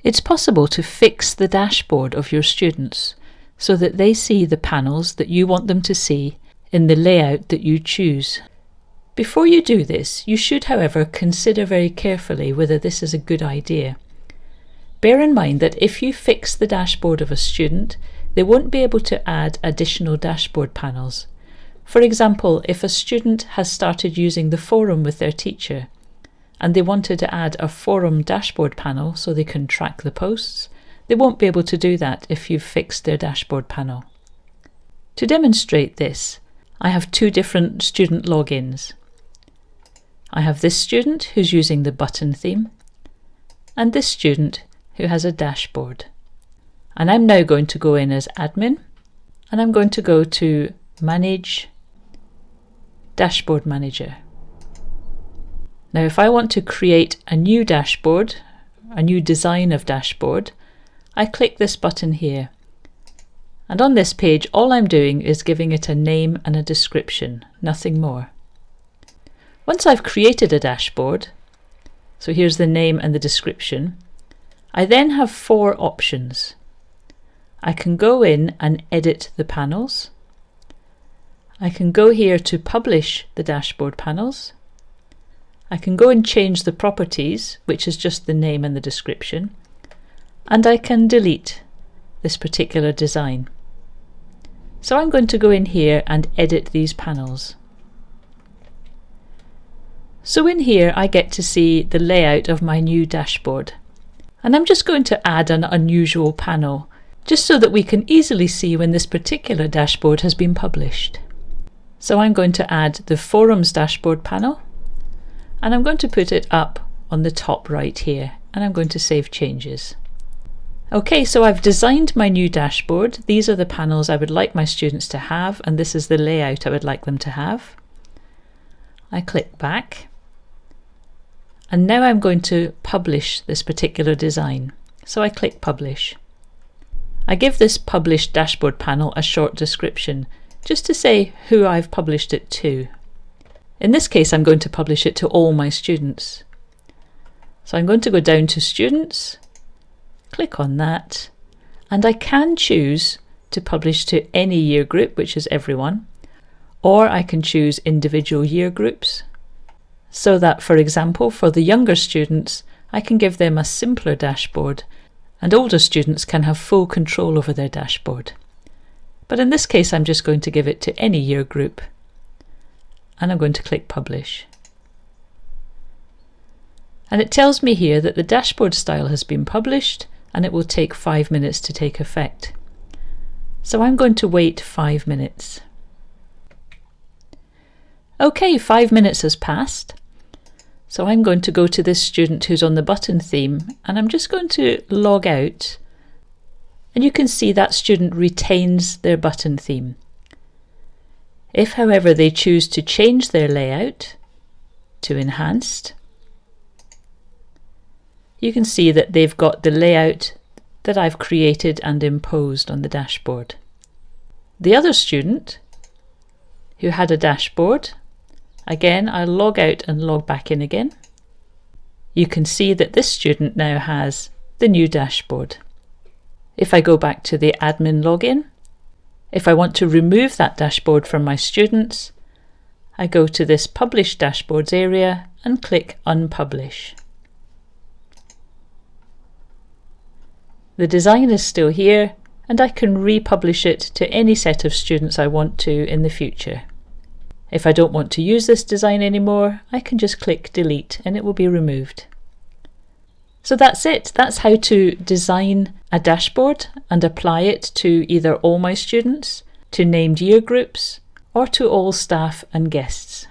It's possible to fix the dashboard of your students so that they see the panels that you want them to see in the layout that you choose. Before you do this, you should, however, consider very carefully whether this is a good idea. Bear in mind that if you fix the dashboard of a student, they won't be able to add additional dashboard panels. For example, if a student has started using the forum with their teacher and they wanted to add a forum dashboard panel so they can track the posts, they won't be able to do that if you've fixed their dashboard panel. To demonstrate this, I have two different student logins. I have this student who's using the button theme and this student who has a dashboard. And I'm now going to go in as admin and I'm going to go to Manage Dashboard Manager. Now if I want to create a new dashboard, a new design of dashboard, I click this button here. And on this page all I'm doing is giving it a name and a description, nothing more. Once I've created a dashboard, so here's the name and the description, I then have four options. I can go in and edit the panels. I can go here to publish the dashboard panels. I can go and change the properties, which is just the name and the description. And I can delete this particular design. So I'm going to go in here and edit these panels. So in here I get to see the layout of my new dashboard. And I'm just going to add an unusual panel, just so that we can easily see when this particular dashboard has been published. So I'm going to add the forums dashboard panel, and I'm going to put it up on the top right here, and I'm going to save changes. Okay, so I've designed my new dashboard. These are the panels I would like my students to have, and this is the layout I would like them to have. I click back. And now I'm going to publish this particular design. So I click Publish. I give this Published Dashboard panel a short description, just to say who I've published it to. In this case, I'm going to publish it to all my students. So I'm going to go down to Students, click on that, and I can choose to publish to any year group, which is everyone, or I can choose individual year groups. So that, for example, for the younger students, I can give them a simpler dashboard and older students can have full control over their dashboard. But in this case, I'm just going to give it to any year group and I'm going to click Publish. And it tells me here that the dashboard style has been published and it will take 5 minutes to take effect. So I'm going to wait 5 minutes. Okay, 5 minutes has passed. So I'm going to go to this student who's on the button theme and I'm just going to log out, and you can see that student retains their button theme. If, however, they choose to change their layout to Enhanced, you can see that they've got the layout that I've created and imposed on the dashboard. The other student who had a dashboard, again, I'll log out and log back in again. You can see that this student now has the new dashboard. If I go back to the admin login, if I want to remove that dashboard from my students, I go to this Publish Dashboards area and click Unpublish. The design is still here and I can republish it to any set of students I want to in the future. If I don't want to use this design anymore, I can just click Delete and it will be removed. So that's it. That's how to design a dashboard and apply it to either all my students, to named year groups, or to all staff and guests.